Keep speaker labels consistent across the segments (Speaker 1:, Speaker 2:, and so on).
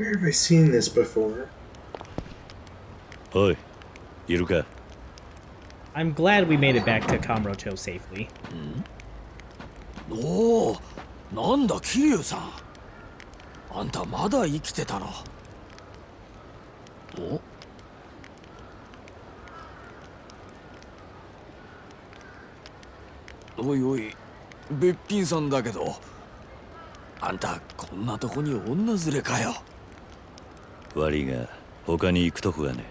Speaker 1: Where have I seen this before?
Speaker 2: Oi, Iruka.
Speaker 3: I'm glad we made it back to Kamurocho safely.
Speaker 4: おお、なんだ桐生さん。あんたまだ生きてたの。おいおい、べっぴんさんだけど、あんたこんなとこに女連れかよ。
Speaker 2: 悪いが他に行くとこがね。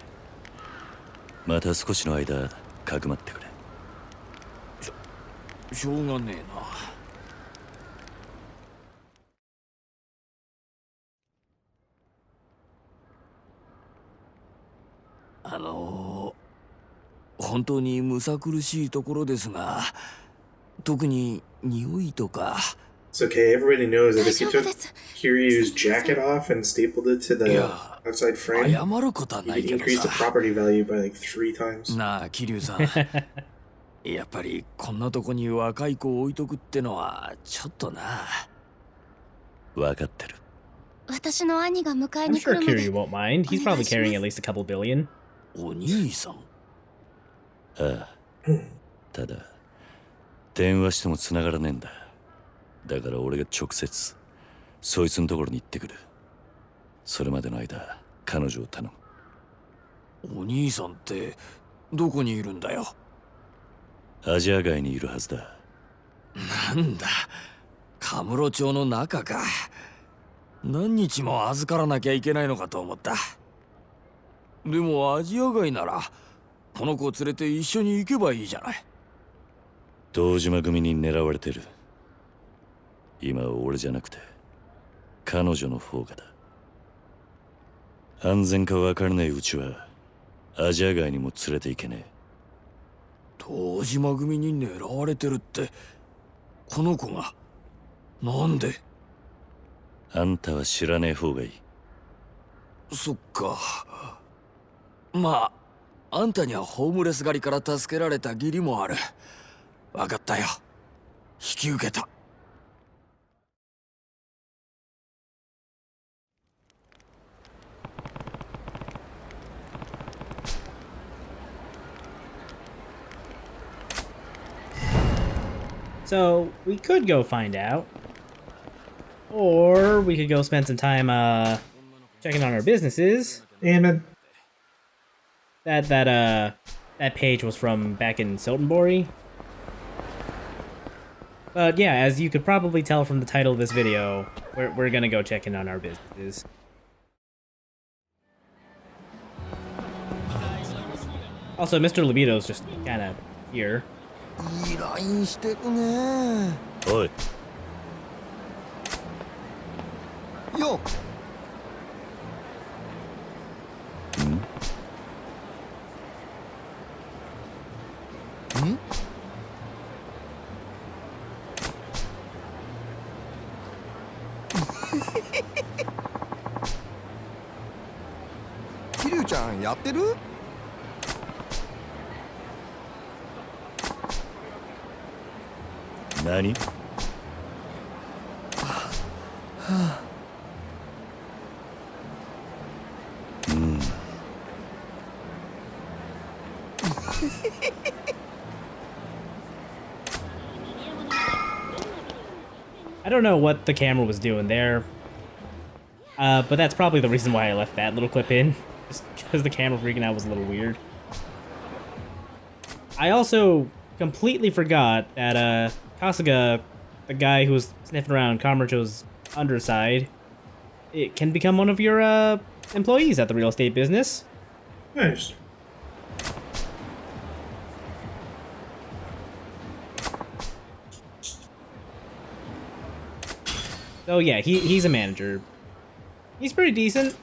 Speaker 2: また少しの間かくまってくれ。
Speaker 4: しょうがねえな。本当にむさ苦しいところですが、特に匂いとか。
Speaker 1: It's okay, everybody knows that if you took Kiryu's jacket off and stapled it to the outside frame,
Speaker 4: 謝ることはな
Speaker 1: you
Speaker 4: い
Speaker 1: could
Speaker 4: けど
Speaker 1: increase the
Speaker 4: さ。
Speaker 1: property value by like 3 times.
Speaker 4: なあ、桐生さん。やっぱりこんなとこに若い子を置いとくってのはちょっとな。
Speaker 2: 分かってる。
Speaker 3: 私の兄が迎えに来るので。I'm sure Kiryu won't mind. He's probably carrying at least a couple billion.
Speaker 4: お兄さん。
Speaker 2: ああ。ただ電話しても繋がらねえんだ。だから俺が直接そいつのところに行ってくる。それまでの間彼女を頼
Speaker 4: む。お兄さんってどこにいるんだよ。
Speaker 2: アジア街にいるはずだ。
Speaker 4: なんだ、カムロ町の中か。何日も預からなきゃいけないのかと思った。でもアジア街ならこの子を連れて一緒に行けばいいじゃない。
Speaker 2: 堂島組に狙われてる。今は俺じゃなくて彼女の方がだ。安全か分からないうちはアジア街にも連れて行けねえ。
Speaker 4: 堂島組に狙われてるって、この子がなんで。
Speaker 2: あんたは知らねえ方がいい。
Speaker 4: そっか。まああんたにはホームレス狩りから助けられた義理もある。分かったよ、引き受けた。
Speaker 3: So, we could go find out. Or we could go spend some time checking on our businesses.
Speaker 1: Damn it.
Speaker 3: That page was from back in Sotenbori. But yeah, as you could probably tell from the title of this video, we're gonna go check in on our businesses. Also, Mr. Libido's just kinda here.
Speaker 4: いいラインしてるね。
Speaker 2: おい。
Speaker 4: よっ。ん？桐生ちゃんやってる？
Speaker 2: 何？I
Speaker 3: don't know what the camera was doing there, but that's probably the reason why I left that little clip in, just because the camera freaking out was a little weird. I also completely forgot that Kasuga, the guy who was sniffing around Kamurocho's underside, it can become one of your employees at the real estate business.
Speaker 1: Nice.
Speaker 3: So yeah, he's a manager. He's pretty decent.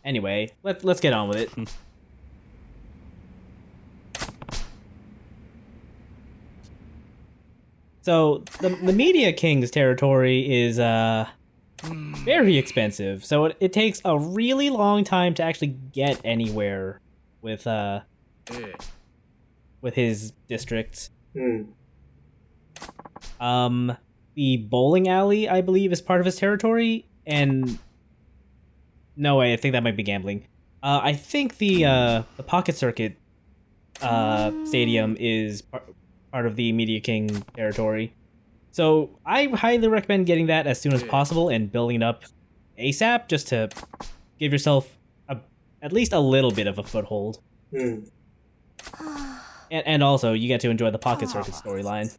Speaker 3: Anyway, let's get on with it. So the Media King's territory is very expensive. So it takes a really long time to actually get anywhere with his districts. The bowling alley, I believe, is part of his territory, and no way, I think that might be gambling. I think the Pocket Circuit stadium is part of the Media King territory. So I highly recommend getting that as soon as possible and building it up ASAP, just to give yourself at least a little bit of a foothold. And also, you get to enjoy the Pocket Circuit storyline.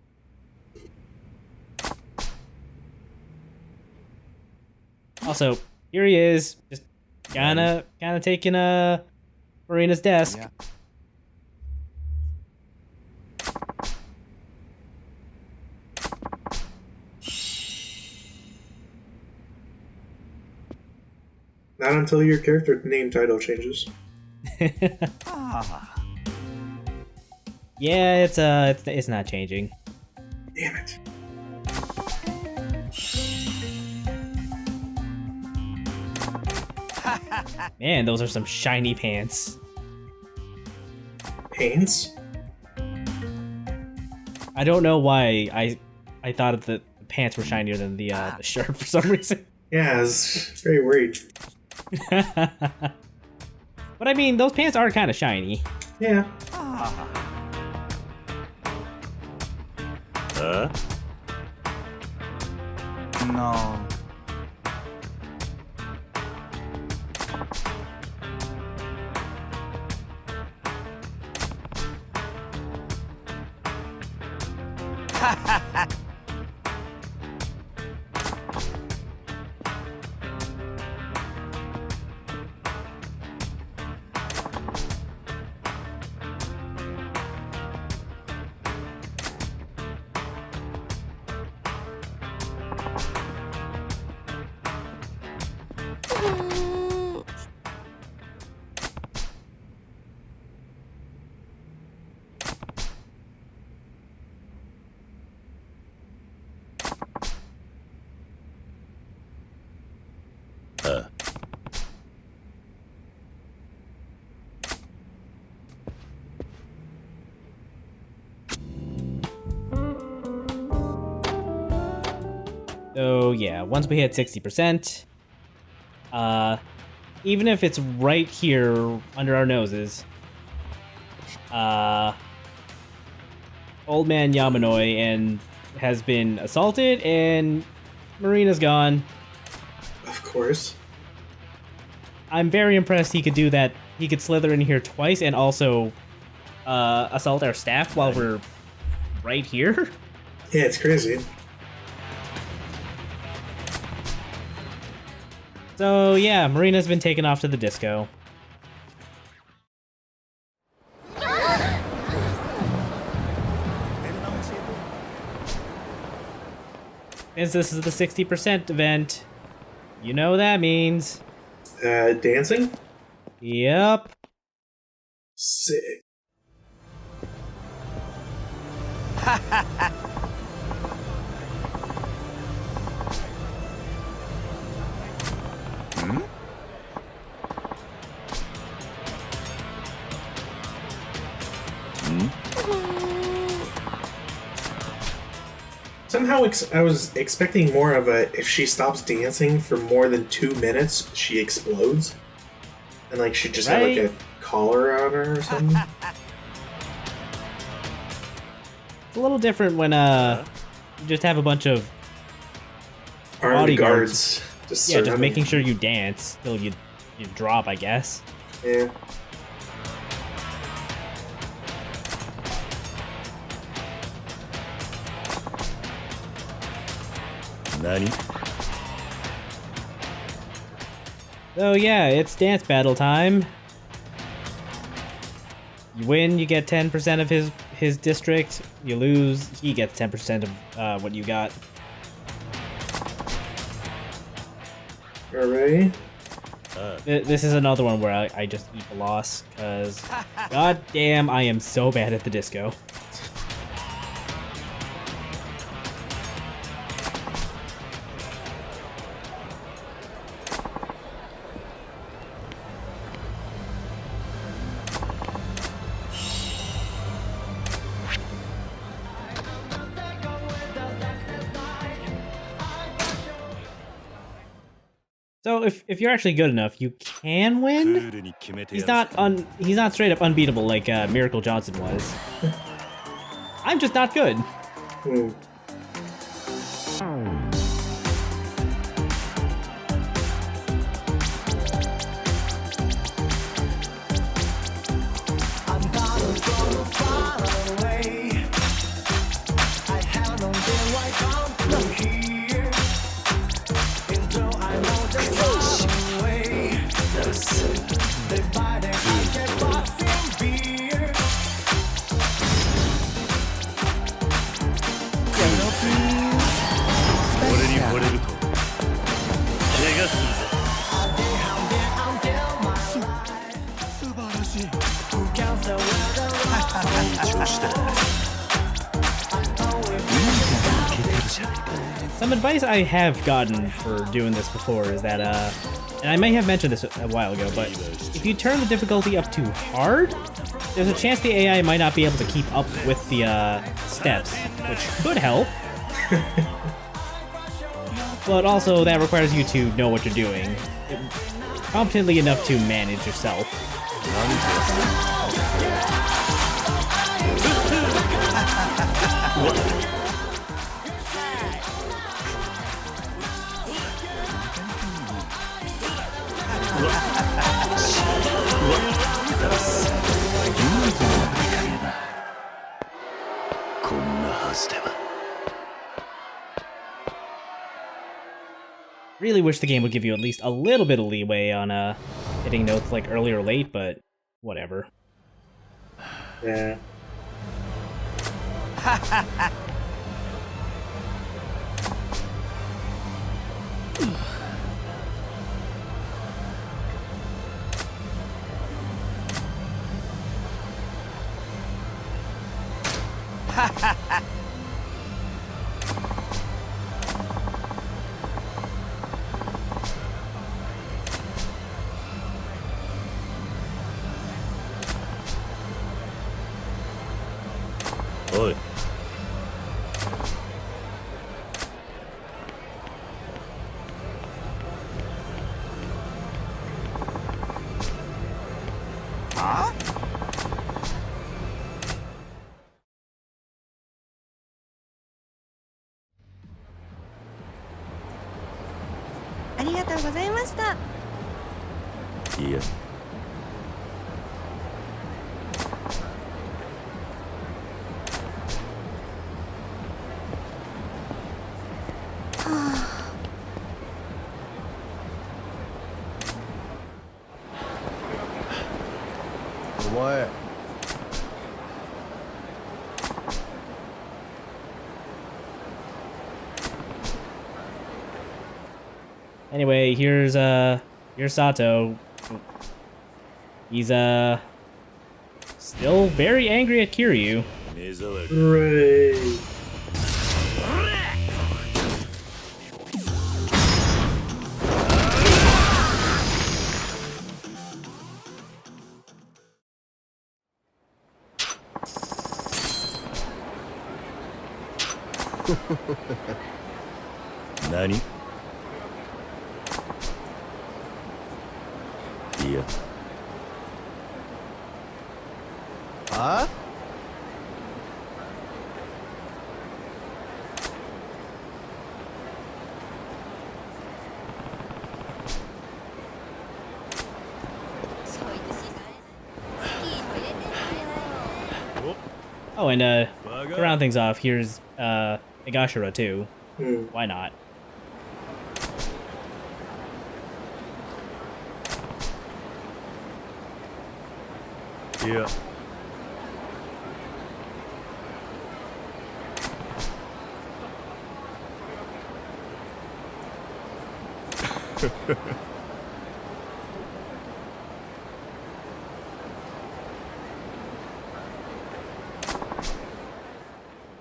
Speaker 3: Also, here he is, just kind of taking Marina's desk.
Speaker 5: Yeah.
Speaker 1: Not until your character name title changes.
Speaker 3: Yeah, it's not changing.
Speaker 1: Damn it.
Speaker 3: Man, those are some shiny pants.
Speaker 1: Pants?
Speaker 3: I don't know why I thought that the pants were shinier than the shirt for some reason.
Speaker 1: Yeah, I was very worried.
Speaker 3: But I mean, those pants are kind of shiny.
Speaker 1: Yeah.
Speaker 5: No.
Speaker 3: So yeah, once we hit 60%, even if it's right here under our noses, old man Yamanoi and has been assaulted, and Marina's gone.
Speaker 1: Of course.
Speaker 3: I'm very impressed he could do that. He could slither in here twice and also assault our staff while we're right here.
Speaker 1: Yeah, it's crazy.
Speaker 3: So yeah, Marina's been taken off to the disco. Since this is the 60% event, you know what that means.
Speaker 1: Dancing?
Speaker 3: Yep.
Speaker 1: Sick. Somehow I was expecting more of a, if she stops dancing for more than 2 minutes, she explodes. And like she just had like a collar on her or something.
Speaker 3: It's a little different when you just have a bunch of
Speaker 1: Armed
Speaker 3: bodyguards.
Speaker 1: guards. Just
Speaker 3: Just making sure you dance till you drop, I guess.
Speaker 1: Yeah.
Speaker 2: Nani?
Speaker 3: So yeah, it's dance battle time. You win, you get 10% of his district. You lose, he gets 10% of what you got.
Speaker 1: Alright.
Speaker 3: This is another one where I just eat the loss, because god damn, I am so bad at the disco. So if you're actually good enough, you can win. He's not straight up unbeatable like Miracle Johnson was. I'm just not good. Some advice I have gotten for doing this before is that, and I may have mentioned this a while ago, but if you turn the difficulty up too hard, there's a chance the AI might not be able to keep up with the steps, which could help. But also, that requires you to know what you're doing competently enough to manage yourself. Really wish the game would give you at least a little bit of leeway on hitting notes like early or late, but whatever.
Speaker 1: Yeah.
Speaker 2: Oi.
Speaker 5: Huh?
Speaker 6: ありがとうございました。
Speaker 2: いや。
Speaker 5: お前。
Speaker 3: Anyway, here's Sato. He's still very angry at Kiryu.
Speaker 1: Hooray.
Speaker 2: Nani? Yeah.
Speaker 5: Huh?
Speaker 3: Oh, and to round things off, here's Higashira too. Why not?
Speaker 5: Yeah.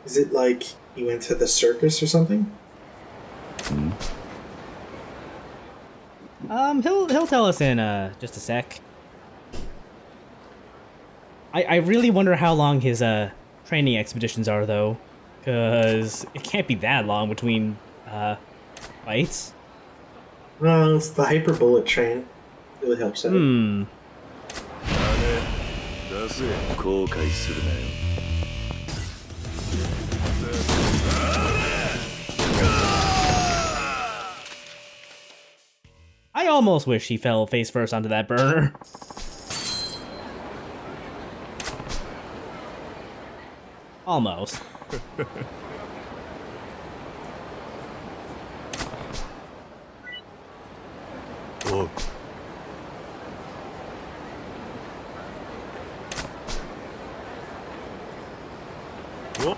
Speaker 1: Is it like he went to the circus or something?
Speaker 3: He'll tell us in just a sec. I really wonder how long his training expeditions are though, because it can't be that long between fights.
Speaker 1: Well, it's the hyper bullet train. Really helps out.
Speaker 5: 出せ。
Speaker 2: 後悔するなよ。
Speaker 3: I almost wish he fell face first onto that burner. Almost.
Speaker 5: Oh. Oh.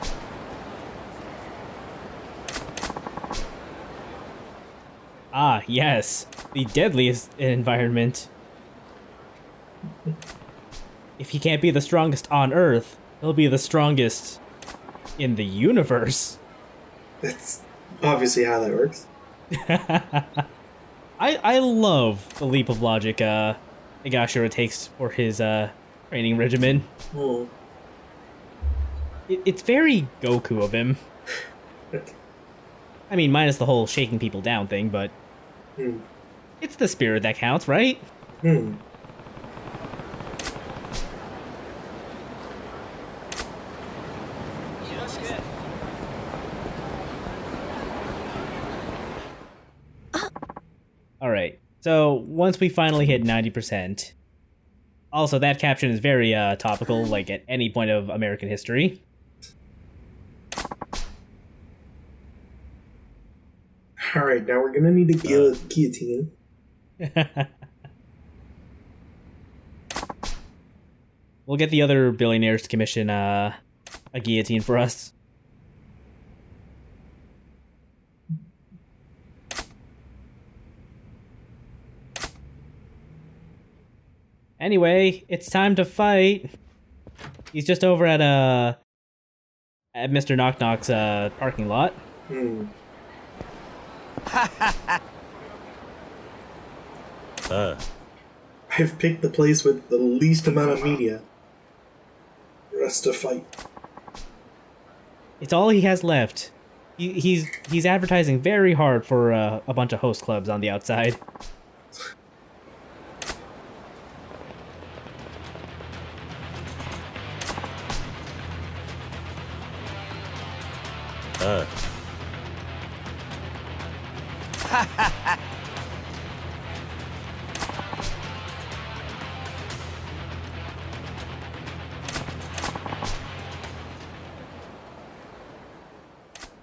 Speaker 3: Ah, yes. The deadliest environment. If he can't be the strongest on Earth, he'll be the strongest in the universe.
Speaker 1: That's obviously how that works.
Speaker 3: I love the leap of logic Higashira takes for his training regimen.
Speaker 1: Oh.
Speaker 3: It's very Goku of him. I mean, minus the whole shaking people down thing, but it's the spirit that counts, right? Alright, so once we finally hit 90%, also that caption is very topical, like at any point of American history.
Speaker 1: Alright, now we're gonna need a guillotine.
Speaker 3: We'll get the other billionaires to commission a guillotine for us. Anyway, it's time to fight. He's just over at Mr. Knock Knock's parking lot.
Speaker 1: I've picked the place with the least amount of media for us to fight.
Speaker 3: It's all he has left. He's advertising very hard for a bunch of host clubs on the outside.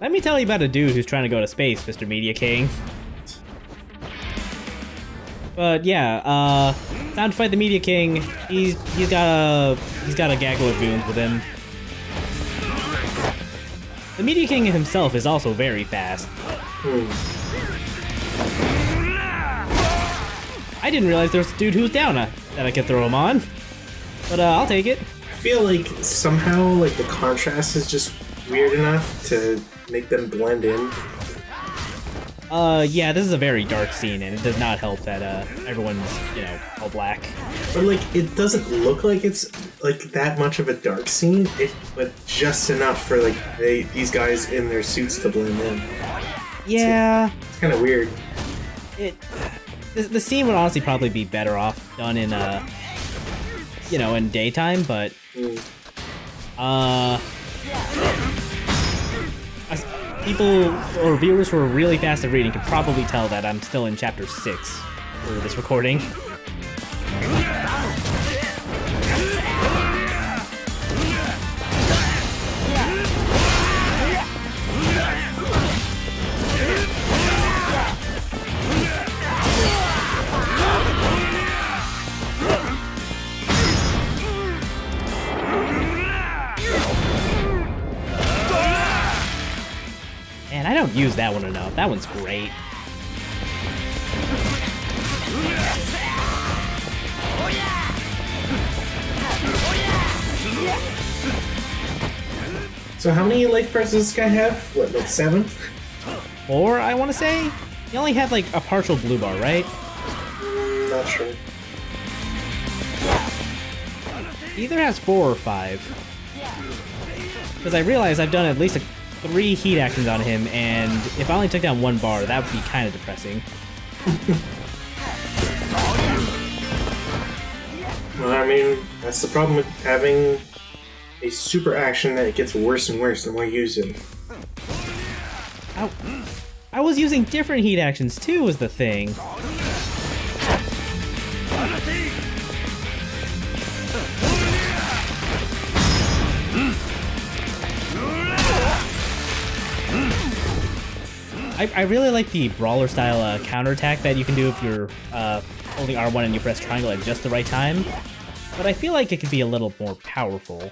Speaker 3: Let me tell you about a dude who's trying to go to space, Mr. Media King. But yeah, time to fight the Media King. He's got a gaggle of goons with him. The Media King himself is also very fast. I didn't realize there was a dude who was down that I could throw him on. But I'll take it.
Speaker 1: I feel like somehow like the contrast is just weird enough to make them blend in.
Speaker 3: Yeah, this is a very dark scene, and it does not help that everyone's, all black.
Speaker 1: But like, it doesn't look like it's like that much of a dark scene, but just enough for like these guys in their suits to blend in.
Speaker 3: Yeah,
Speaker 1: it's kind of weird.
Speaker 3: The scene would honestly probably be better off done in in daytime, but people or viewers who are really fast at reading can probably tell that I'm still in chapter 6 for this recording. Man, I don't use that one enough. That one's great.
Speaker 1: So how many life bars does this guy have? What, like 7?
Speaker 3: 4, I want to say? He only had like a partial blue bar, right?
Speaker 1: Not sure.
Speaker 3: He either has 4 or 5. Because I realize I've done at least 3 heat actions on him, and if I only took down 1 bar, that would be kind of depressing.
Speaker 1: Well, I mean, that's the problem with having a super action that it gets worse and worse the more you use it.
Speaker 3: I was using different heat actions too, was the thing. I really like the brawler style counterattack that you can do if you're holding R1 and you press triangle at just the right time, but I feel like it could be a little more powerful.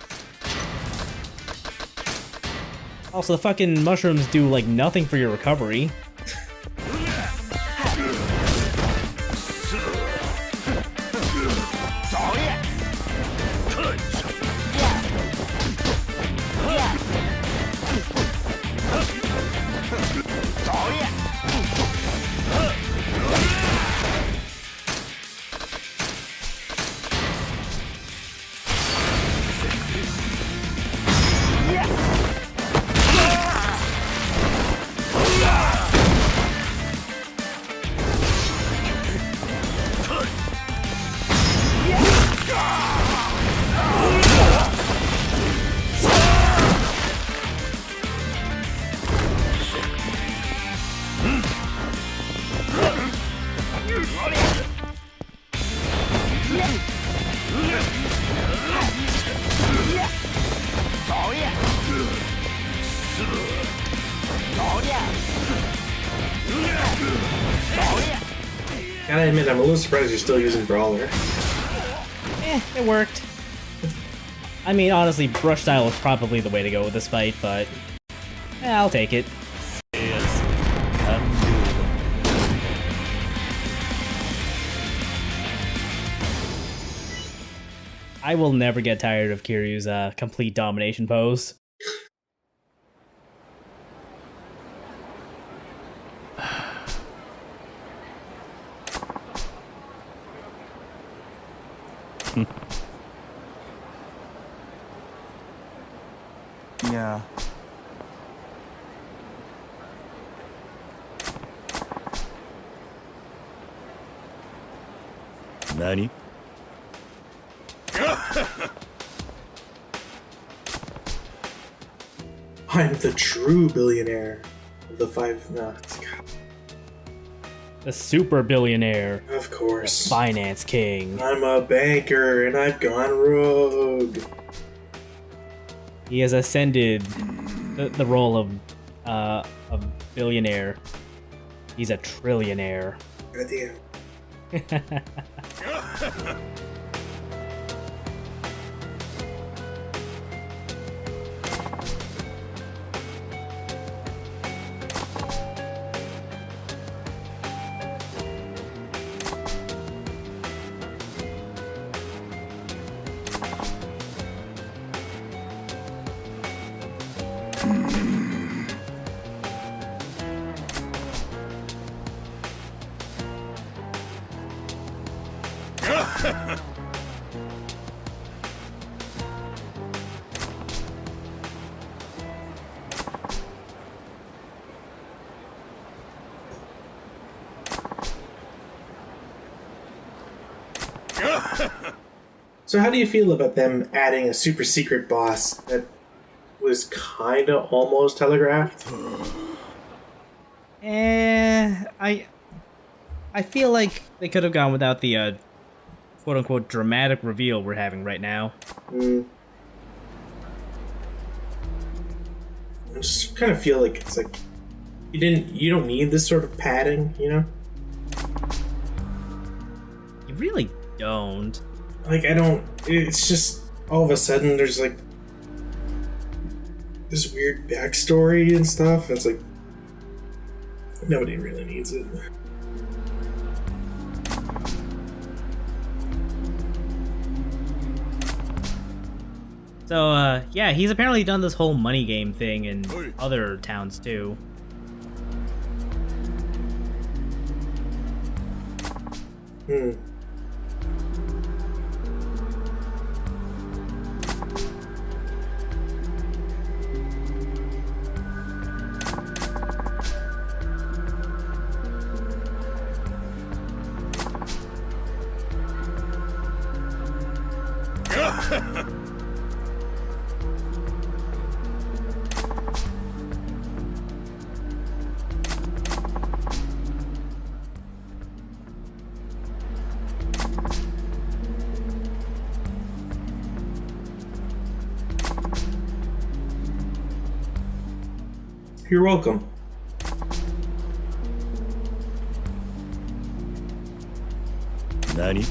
Speaker 3: Also, the fucking mushrooms do like nothing for your recovery.
Speaker 1: Gotta admit, I'm a little surprised you're still using Brawler.
Speaker 3: It worked. I mean, honestly, brush style is probably the way to go with this fight, but I'll take it. I will never get tired of Kiryu's complete domination pose.
Speaker 7: Yeah.
Speaker 2: Nani?
Speaker 1: I'm the true billionaire of the five. No,
Speaker 3: The super billionaire.
Speaker 1: of course.
Speaker 3: Finance king.
Speaker 1: I'm a banker and I've gone rogue.
Speaker 3: He has ascended the role of billionaire. He's a trillionaire.
Speaker 1: Goddamn. So how do you feel about them adding a super secret boss that was kind of almost telegraphed?
Speaker 3: I feel like they could have gone without the quote-unquote dramatic reveal we're having right now.
Speaker 1: I just kind of feel like it's like you don't need this sort of padding, you know?
Speaker 3: You really don't.
Speaker 1: Like, I don't... It's just, all of a sudden, there's, like, this weird backstory and stuff. It's like, nobody really needs it.
Speaker 3: So, yeah, he's apparently done this whole money game thing in other towns, too.
Speaker 1: You're welcome.
Speaker 2: Nani?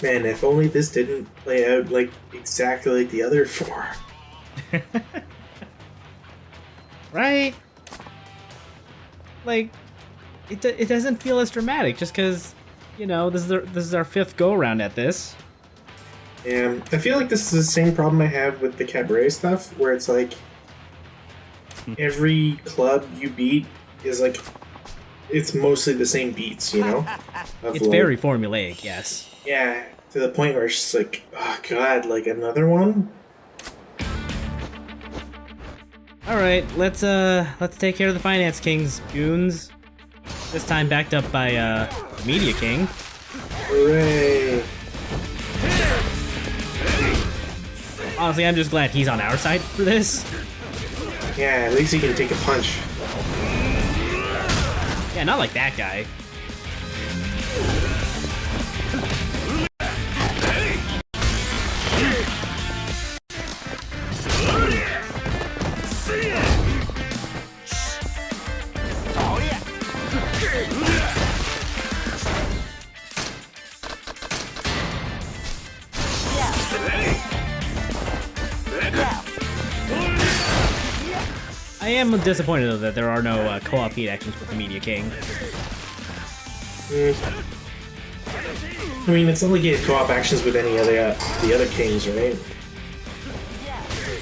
Speaker 1: Man, if only this didn't play out like exactly like the other four.
Speaker 3: Right? Like, it doesn't feel as dramatic just because, you know, this is our fifth go around at this.
Speaker 1: Yeah, I feel like this is the same problem I have with the cabaret stuff, where it's like every club you beat is like it's mostly the same beats, you know?
Speaker 3: It's
Speaker 1: like,
Speaker 3: very formulaic, yes.
Speaker 1: Yeah, to the point where it's just like, oh god, like another one?
Speaker 3: Alright, let's take care of the Finance King's goons. This time backed up by Media King.
Speaker 1: Hooray!
Speaker 3: Honestly, I'm just glad he's on our side for this.
Speaker 1: Yeah, at least he can take a punch.
Speaker 3: Yeah, not like that guy. I am disappointed though that there are no co-op heat actions with the Media King.
Speaker 1: I mean, it's not like you had co-op actions with any other the other kings, right?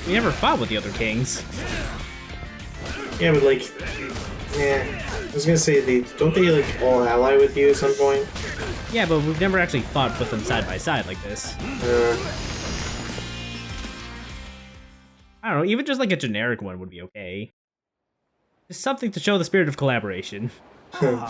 Speaker 3: We never fought with the other kings.
Speaker 1: Yeah, but like, yeah, I was gonna say don't they like all ally with you at some point?
Speaker 3: Yeah, but we've never actually fought with them side by side like this. I don't know, even just like a generic one would be okay. Just something to show the spirit of collaboration. So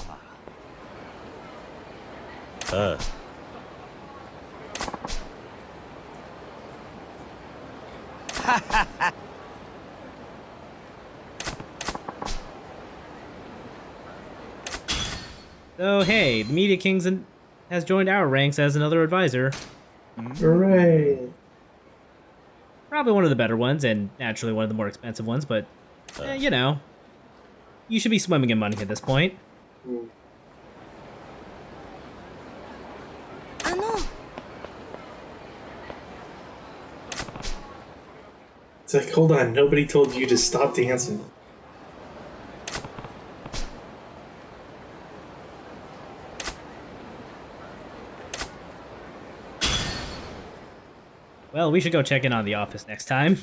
Speaker 3: hey, the Media King has joined our ranks as another advisor.
Speaker 1: Hooray!
Speaker 3: Probably one of the better ones, and naturally one of the more expensive ones, but, you know. You should be swimming in money at this point.
Speaker 1: It's like, hold on, nobody told you to stop dancing.
Speaker 3: Well, we should go check in on the office next time.